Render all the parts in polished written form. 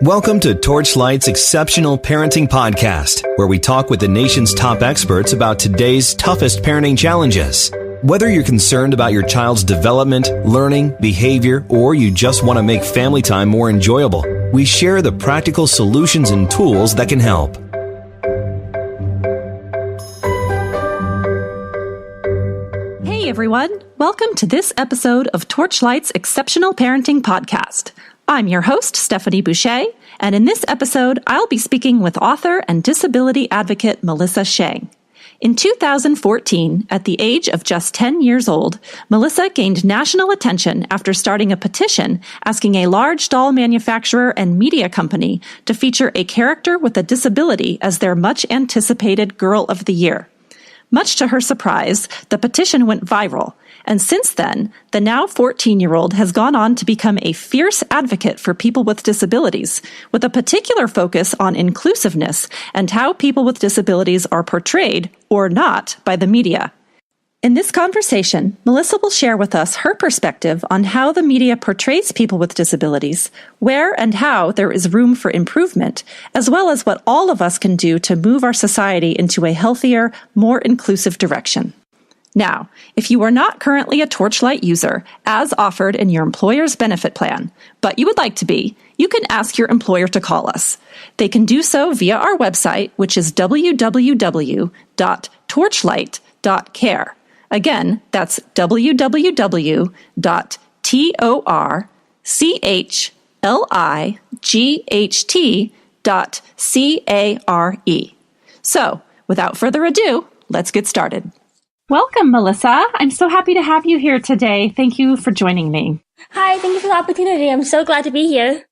Welcome to Torchlight's Exceptional Parenting Podcast, where we talk with the nation's top experts about today's toughest parenting challenges. Whether you're concerned about your child's development, learning, behavior, or you just want to make family time more enjoyable, we share the practical solutions and tools that can help. Hey everyone, welcome to this episode of Torchlight's Exceptional Parenting Podcast. I'm your host, Stephanie Boucher, and in this episode, I'll be speaking with author and disability advocate Melissa Shang. In 2014, at the age of just 10 years old, Melissa gained national attention after starting a petition asking a large doll manufacturer and media company to feature a character with a disability as their much-anticipated Girl of the Year. Much to her surprise, the petition went viral, and since then, the now 14-year-old has gone on to become a fierce advocate for people with disabilities, with a particular focus on inclusiveness and how people with disabilities are portrayed, or not, by the media. In this conversation, Melissa will share with us her perspective on how the media portrays people with disabilities, where and how there is room for improvement, as well as what all of us can do to move our society into a healthier, more inclusive direction. Now, if you are not currently a Torchlight user, as offered in your employer's benefit plan, but you would like to be, you can ask your employer to call us. They can do so via our website, which is www.torchlight.care. Again, that's www.torchlight.care. So, without further ado, let's get started. Welcome, Melissa. I'm so happy to have you here today. Thank you for joining me. Hi, thank you for the opportunity. I'm so glad to be here.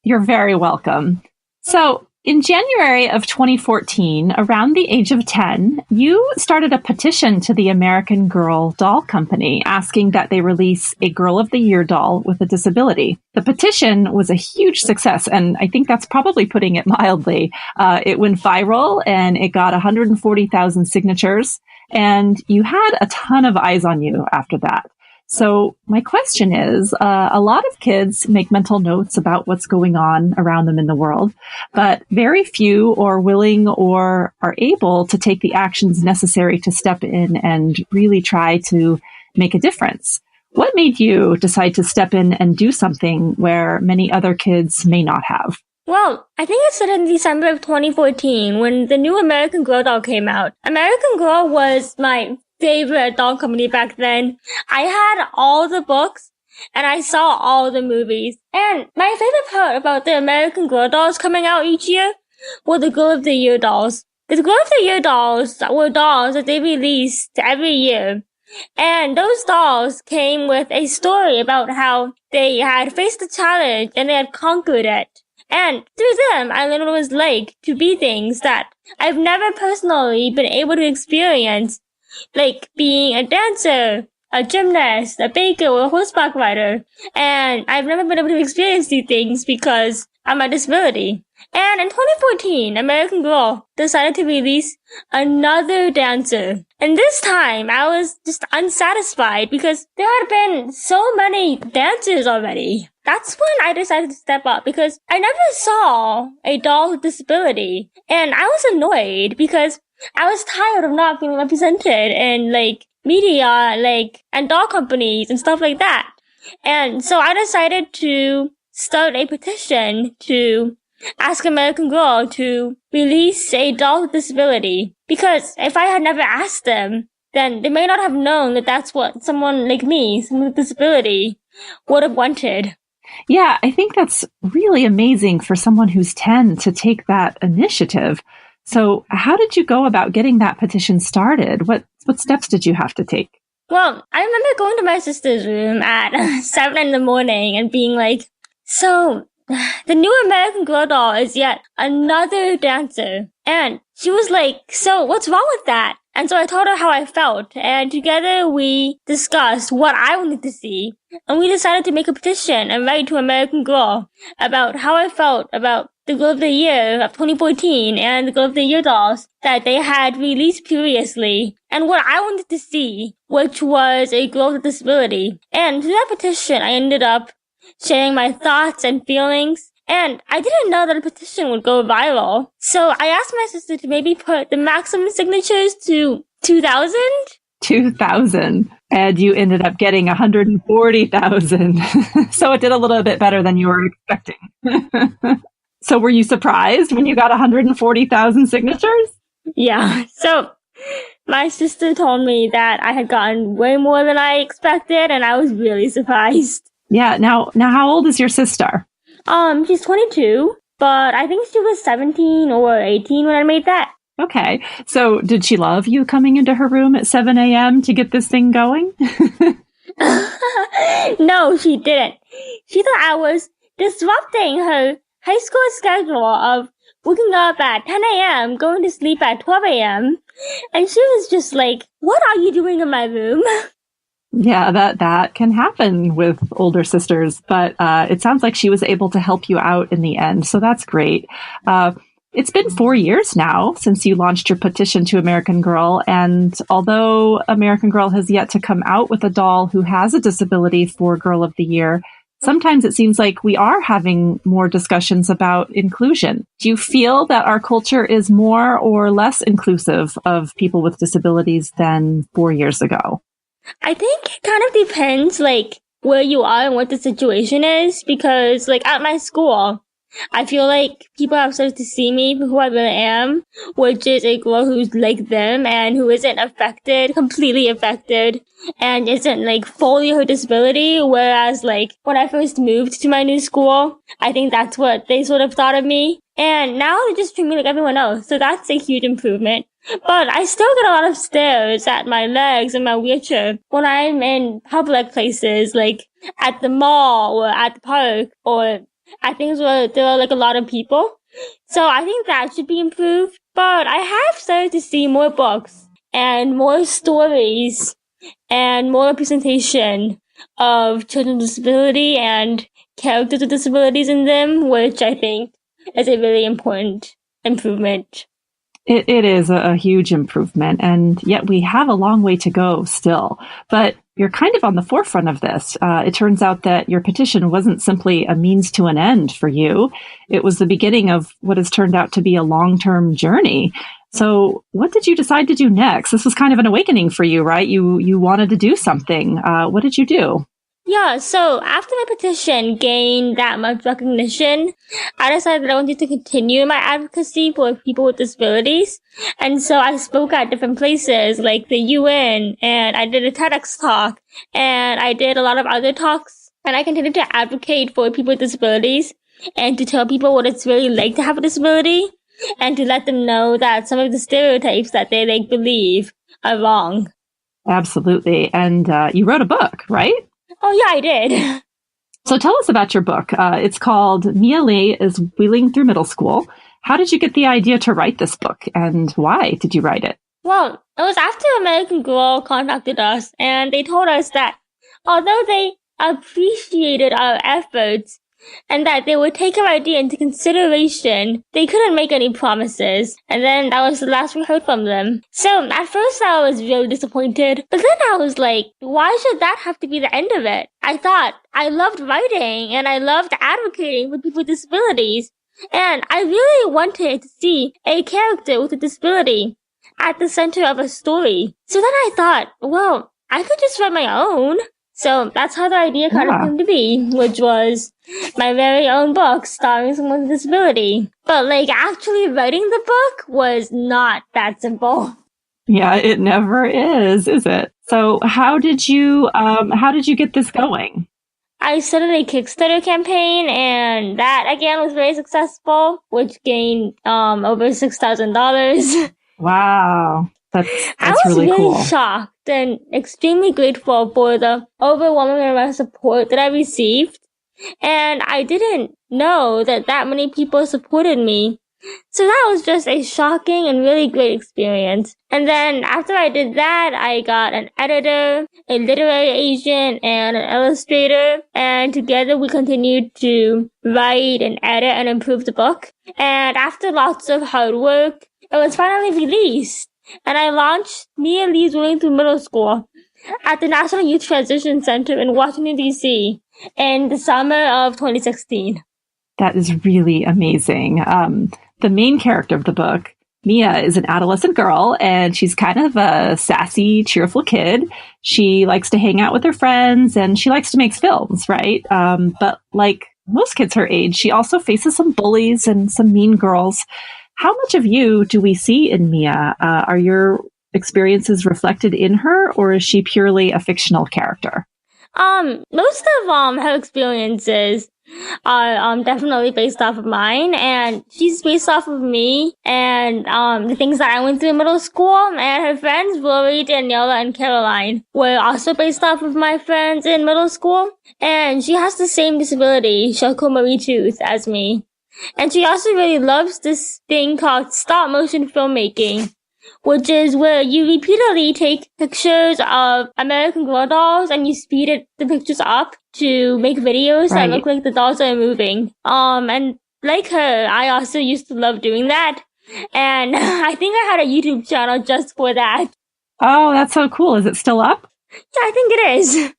You're very welcome. So, in January of 2014, around the age of 10, you started a petition to the American Girl doll company asking that they release a Girl of the Year doll with a disability. The petition was a huge success, and I think that's probably putting it mildly. It went viral, and it got 140,000 signatures, and you had a ton of eyes on you after that. So my question is, a lot of kids make mental notes about what's going on around them in the world, but very few are willing or are able to take the actions necessary to step in and really try to make a difference. What made you decide to step in and do something where many other kids may not have? Well, I think it started in December of 2014 when the new American Girl doll came out. American Girl was my favorite doll company back then. I had all the books and I saw all the movies. And my favorite part about the American Girl dolls coming out each year were the Girl of the Year dolls. The Girl of the Year dolls were dolls that they released every year. And those dolls came with a story about how they had faced the challenge and they had conquered it. And through them, I learned what it was like to be things that I've never personally been able to experience, like being a dancer, a gymnast, a baker, or a horseback rider. And I've never been able to experience these things because of my disability. And in 2014, American Girl decided to release another dancer. And this time, I was just unsatisfied because there had been so many dancers already. That's when I decided to step up because I never saw a doll with disability. And I was annoyed because I was tired of not being represented in, media, and doll companies and stuff like that. And so I decided to start a petition to ask American Girl to release a doll with disability. Because if I had never asked them, then they may not have known that that's what someone like me, someone with disability, would have wanted. Yeah, I think that's really amazing for someone who's 10 to take that initiative. So how did you go about getting that petition started? What steps did you have to take? Well, I remember going to my sister's room at 7 in the morning and being like, so the new American Girl doll is yet another dancer. And she was like, so what's wrong with that? And so I told her how I felt, and together we discussed what I wanted to see, and we decided to make a petition and write to American Girl about how I felt about the Girl of the Year of 2014 and the Girl of the Year dolls that they had released previously, and what I wanted to see, which was a girl with a disability. And through that petition, I ended up sharing my thoughts and feelings And I didn't know that a petition would go viral. So I asked my sister to maybe put the maximum signatures to 2,000. 2,000. And you ended up getting 140,000. So it did a little bit better than you were expecting. So were you surprised when you got 140,000 signatures? Yeah. So my sister told me that I had gotten way more than I expected, and I was really surprised. Yeah. Now how old is your sister? She's 22, but I think she was 17 or 18 when I made that. Okay. So did she love you coming into her room at 7 a.m. to get this thing going? No, she didn't. She thought I was disrupting her high school schedule of waking up at 10 a.m., going to sleep at 12 a.m. And she was just like, what are you doing in my room? Yeah, that can happen with older sisters, but it sounds like she was able to help you out in the end. So that's great. It's been 4 years now since you launched your petition to American Girl. And although American Girl has yet to come out with a doll who has a disability for Girl of the Year, sometimes it seems like we are having more discussions about inclusion. Do you feel that our culture is more or less inclusive of people with disabilities than 4 years ago? I think it kind of depends, like, where you are and what the situation is, because, like, at my school, I feel like people have started to see me for who I really am, which is a girl who's like them and who isn't completely affected, and isn't, like, fully her disability, whereas, like, when I first moved to my new school, I think that's what they sort of thought of me. And now they just treat me like everyone else, so that's a huge improvement. But I still get a lot of stares at my legs and my wheelchair when I'm in public places, like at the mall or at the park or at things where there are like a lot of people. So I think that should be improved. But I have started to see more books and more stories and more representation of children with disability and characters with disabilities in them, which I think is a really important improvement. It is a huge improvement, and yet we have a long way to go still. But you're kind of on the forefront of this. It turns out that your petition wasn't simply a means to an end for you. It was the beginning of what has turned out to be a long-term journey. So what did you decide to do next? This was kind of an awakening for you, right? You wanted to do something. What did you do? Yeah, so after my petition gained that much recognition, I decided that I wanted to continue my advocacy for people with disabilities. And so I spoke at different places like the UN, and I did a TEDx talk, and I did a lot of other talks. And I continued to advocate for people with disabilities and to tell people what it's really like to have a disability and to let them know that some of the stereotypes that they believe are wrong. Absolutely. And you wrote a book, right? Oh, yeah, I did. So tell us about your book. It's called Mia Lee is Wheeling Through Middle School. How did you get the idea to write this book, and why did you write it? Well, it was after American Girl contacted us, and they told us that although they appreciated our efforts and that they would take our idea into consideration, they couldn't make any promises. And then that was the last we heard from them. So at first I was really disappointed, but then I was like, why should that have to be the end of it? I thought I loved writing and I loved advocating for people with disabilities. And I really wanted to see a character with a disability at the center of a story. So then I thought, well, I could just write my own. So that's how the idea kind of came to be, which was my very own book starring someone with a disability. But like actually writing the book was not that simple. Yeah, it never is it? So how did you get this going? I started a Kickstarter campaign, and that again was very successful, which gained over $6,000. Wow. That's I was really cool. Shocked and extremely grateful for the overwhelming amount of support that I received. And I didn't know that many people supported me. So that was just a shocking and really great experience. And then after I did that, I got an editor, a literary agent, and an illustrator. And together we continued to write and edit and improve the book. And after lots of hard work, it was finally released. And I launched Mia Lee's Wheeling Through Middle School at the National Youth Transition Center in Washington, D.C. in the summer of 2016. That is really amazing. The main character of the book, Mia, is an adolescent girl, and she's kind of a sassy, cheerful kid. She likes to hang out with her friends, and she likes to make films, right? But like most kids her age, she also faces some bullies and some mean girls. How much of you do we see in Mia? Are your experiences reflected in her, or is she purely a fictional character? Most of her experiences are definitely based off of mine, and she's based off of me and the things that I went through in middle school. And her friends Lori, Daniela, and Caroline were also based off of my friends in middle school. And she has the same disability, Charcot-Marie-Tooth, as me. And she also really loves this thing called stop motion filmmaking, which is where you repeatedly take pictures of American Girl dolls and you speed the pictures up to make videos that look like the dolls are moving. And like her, I also used to love doing that. And I think I had a YouTube channel just for that. Oh, that's so cool. Is it still up? Yeah, I think it is.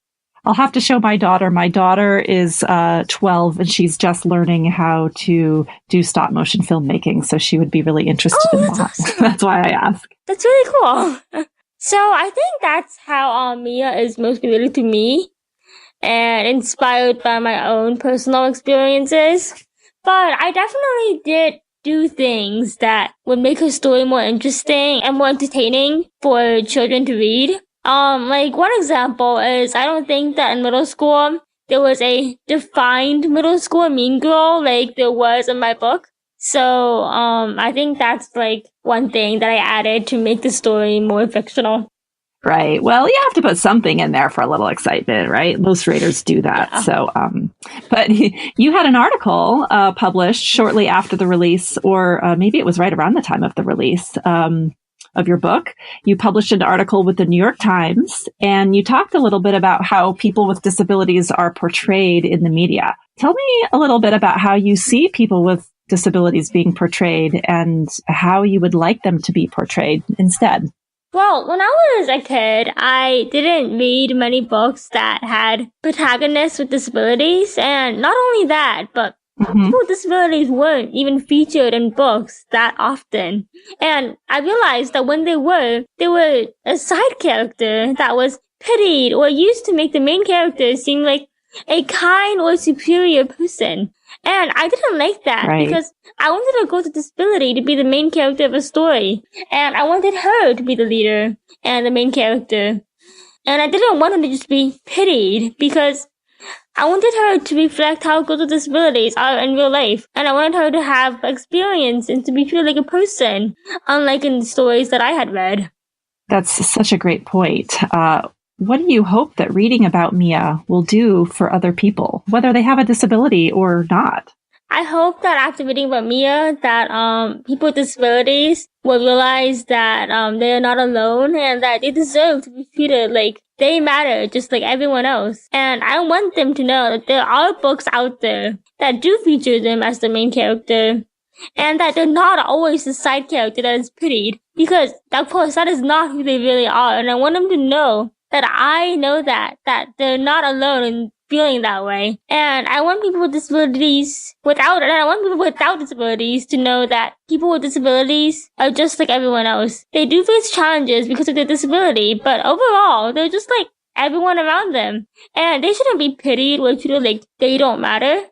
I'll have to show my daughter. My daughter is 12 and she's just learning how to do stop motion filmmaking. So she would be really interested in that. Awesome. That's why I ask. That's really cool. So I think that's how Mia is most related to me and inspired by my own personal experiences. But I definitely did do things that would make her story more interesting and more entertaining for children to read. Like one example is I don't think that in middle school there was a defined middle school mean girl like there was in my book. So, I think that's like one thing that I added to make the story more fictional. Right. Well, you have to put something in there for a little excitement, right? Most readers do that. Yeah. So, but you had an article published shortly after the release, or maybe it was right around the time of the release of your book. You published an article with the New York Times, and you talked a little bit about how people with disabilities are portrayed in the media. Tell me a little bit about how you see people with disabilities being portrayed and how you would like them to be portrayed instead. Well, when I was a kid, I didn't read many books that had protagonists with disabilities. And not only that, but people with disabilities weren't even featured in books that often. And I realized that when they were a side character that was pitied or used to make the main character seem like a kind or superior person. And I didn't like that because I wanted a girl with disability to be the main character of a story. And I wanted her to be the leader and the main character. And I didn't want her to just be pitied because I wanted her to reflect how girls with disabilities are in real life. And I wanted her to have experience and to be treated like a person, unlike in the stories that I had read. That's such a great point. What do you hope that reading about Mia will do for other people, whether they have a disability or not? I hope that after reading about Mia, that people with disabilities will realize that they are not alone and that they deserve to be treated like they matter, just like everyone else. And I want them to know that there are books out there that do feature them as the main character, and that they're not always the side character that is pitied, because of course that is not who they really are. And I want them to know that I know that they're not alone in feeling that way. And I want people with disabilities without disabilities to know that people with disabilities are just like everyone else. They do face challenges because of their disability, but overall, they're just like everyone around them. And they shouldn't be pitied or treated like they don't matter.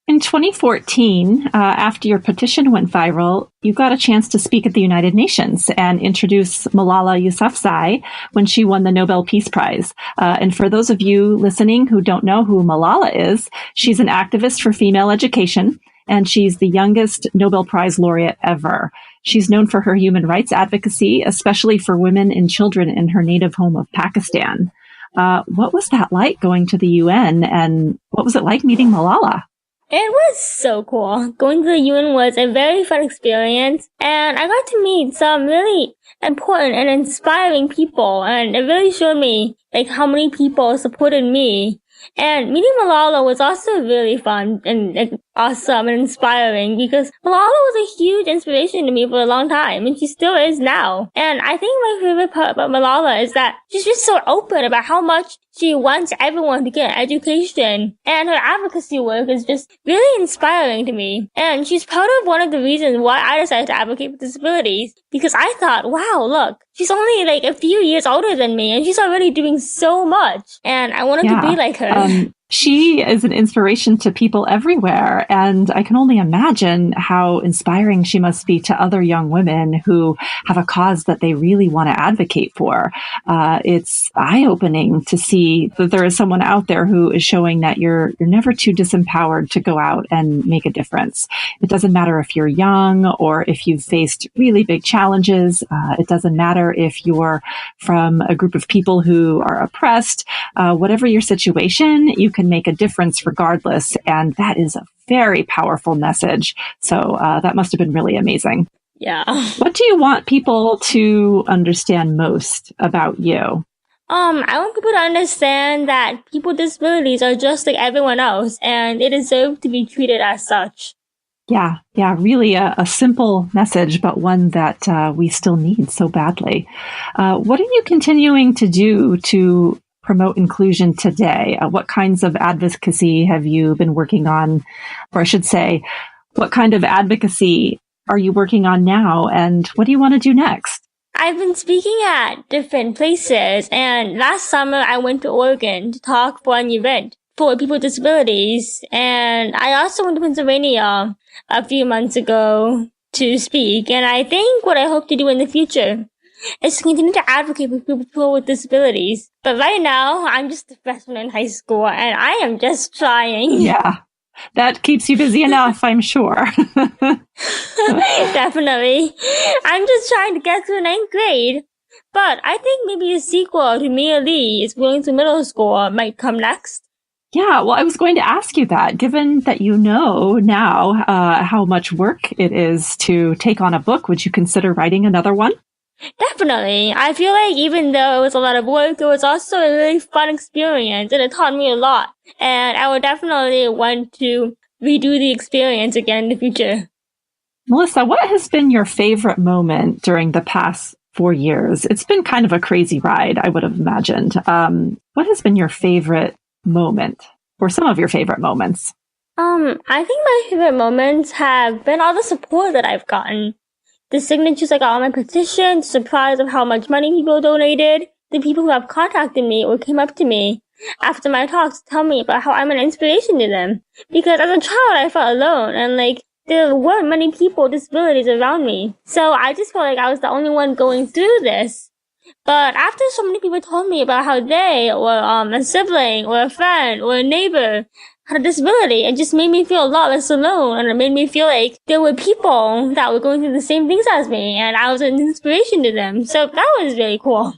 In 2014, after your petition went viral, you got a chance to speak at the United Nations and introduce Malala Yousafzai when she won the Nobel Peace Prize. And for those of you listening who don't know who Malala is, she's an activist for female education, and she's the youngest Nobel Prize laureate ever. She's known for her human rights advocacy, especially for women and children in her native home of Pakistan. What was that like going to the UN, and what was it like meeting Malala? It was so cool. Going to the UN was a very fun experience, and I got to meet some really important and inspiring people, and it really showed me like how many people supported me. And meeting Malala was also really fun and awesome and inspiring because Malala was a huge inspiration to me for a long time, and she still is now. And I think my favorite part about Malala is that she's just so open about how much she wants everyone to get education, and her advocacy work is just really inspiring to me. And she's part of one of the reasons why I decided to advocate for disabilities, because I thought, wow, look, she's only like a few years older than me, and she's already doing so much, and I wanted to be like her. She is an inspiration to people everywhere, and I can only imagine how inspiring she must be to other young women who have a cause that they really want to advocate for. It's eye-opening to see that there is someone out there who is showing that you're never too disempowered to go out and make a difference. It doesn't matter if you're young or if you've faced really big challenges. It doesn't matter if you're from a group of people who are oppressed. Whatever your situation, you can make a difference regardless. And that is a very powerful message. So that must have been really amazing. Yeah. What do you want people to understand most about you? I want people to understand that people with disabilities are just like everyone else, and they deserve to be treated as such. Yeah, really a simple message, but one that we still need so badly. What are you continuing to do to promote inclusion today? What kinds of advocacy have you been working on? Or I should say, what kind of advocacy are you working on now, and what do you want to do next? I've been speaking at different places, and last summer I went to Oregon to talk for an event for people with disabilities, and I also went to Pennsylvania a few months ago to speak, and I think what I hope to do in the future is to continue to advocate for people with disabilities. But right now, I'm just a freshman in high school, and I am just trying. Yeah, that keeps you busy enough, I'm sure. Definitely. I'm just trying to get through 9th grade. But I think maybe a sequel to Mia Lee is Going to Middle School might come next. Yeah, well, I was going to ask you that, given that you know now how much work it is to take on a book, would you consider writing another one? Definitely. I feel like even though it was a lot of work, it was also a really fun experience, and it taught me a lot. And I would definitely want to redo the experience again in the future. Melissa, what has been your favorite moment during the past 4 years? It's been kind of a crazy ride, I would have imagined. What has been your favorite moment, or some of your favorite moments? I think my favorite moments have been all the support that I've gotten. The signatures I got on my petition, the surprise of how much money people donated, the people who have contacted me or came up to me after my talks to tell me about how I'm an inspiration to them. Because as a child, I felt alone, and there weren't many people with disabilities around me. So I just felt like I was the only one going through this. But after so many people told me about how they or a sibling or a friend or a neighbor had a disability, it just made me feel a lot less alone, and it made me feel like there were people that were going through the same things as me, and I was an inspiration to them. So that was really cool.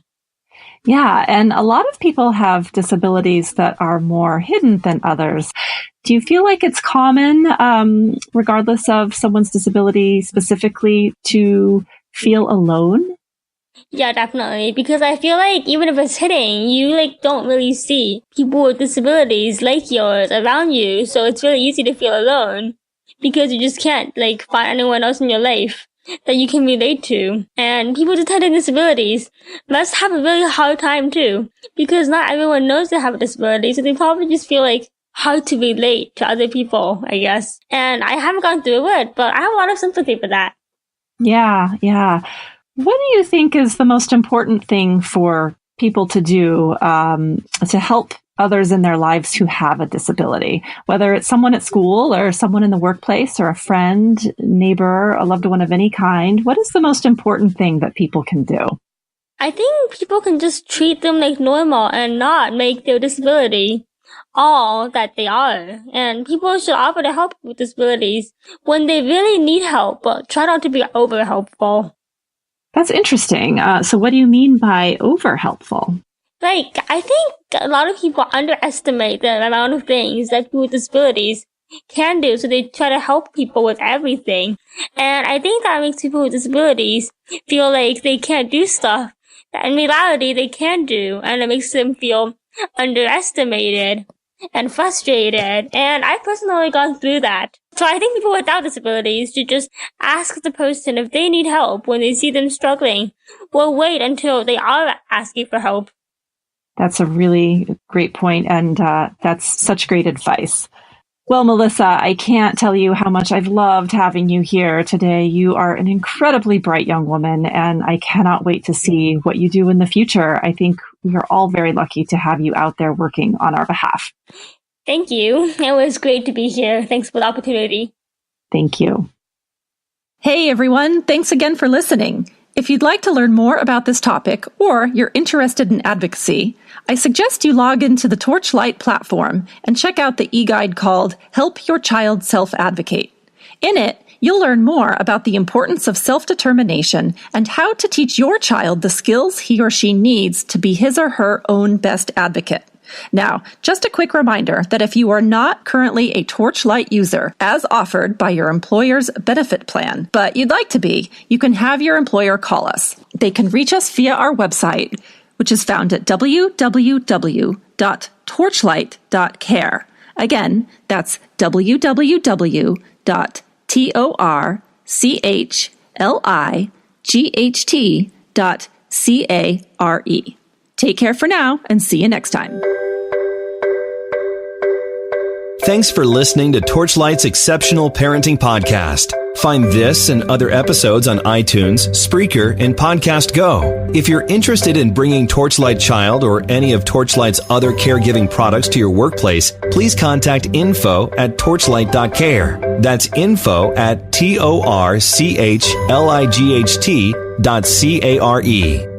Yeah, and a lot of people have disabilities that are more hidden than others. Do you feel like it's common, regardless of someone's disability specifically, to feel alone? Yeah, definitely. Because I feel like even if it's hidden, you don't really see people with disabilities like yours around you. So it's really easy to feel alone because you just can't find anyone else in your life that you can relate to. And people with attendant disabilities must have a really hard time too, because not everyone knows they have a disability. So they probably just feel hard to relate to other people, I guess. And I haven't gone through it, but I have a lot of sympathy for that. Yeah. What do you think is the most important thing for people to do to help others in their lives who have a disability, whether it's someone at school or someone in the workplace or a friend, neighbor, a loved one of any kind? What is the most important thing that people can do? I think people can just treat them like normal and not make their disability all that they are. And people should offer to help with disabilities when they really need help, but try not to be over helpful. That's interesting. So what do you mean by over helpful? I think a lot of people underestimate the amount of things that people with disabilities can do, so they try to help people with everything. And I think that makes people with disabilities feel like they can't do stuff that in reality they can do, and it makes them feel underestimated and frustrated. And I've personally gone through that. So I think people without disabilities should just ask the person if they need help when they see them struggling. Or wait until they are asking for help. That's a really great point, and that's such great advice. Well, Melissa, I can't tell you how much I've loved having you here today. You are an incredibly bright young woman, and I cannot wait to see what you do in the future. I think we are all very lucky to have you out there working on our behalf. Thank you. It was great to be here. Thanks for the opportunity. Thank you. Hey, everyone. Thanks again for listening. If you'd like to learn more about this topic or you're interested in advocacy, I suggest you log into the Torchlight platform and check out the e-guide called Help Your Child Self-Advocate. In it, you'll learn more about the importance of self-determination and how to teach your child the skills he or she needs to be his or her own best advocate. Now, just a quick reminder that if you are not currently a Torchlight user, as offered by your employer's benefit plan, but you'd like to be, you can have your employer call us. They can reach us via our website, which is found at www.torchlight.care. Again, that's www.torchlight.care. Take care for now, and see you next time. Thanks for listening to Torchlight's Exceptional Parenting Podcast. Find this and other episodes on iTunes, Spreaker, and Podcast Go. If you're interested in bringing Torchlight Child or any of Torchlight's other caregiving products to your workplace, please contact info@torchlight.care. That's info@torchlight.care.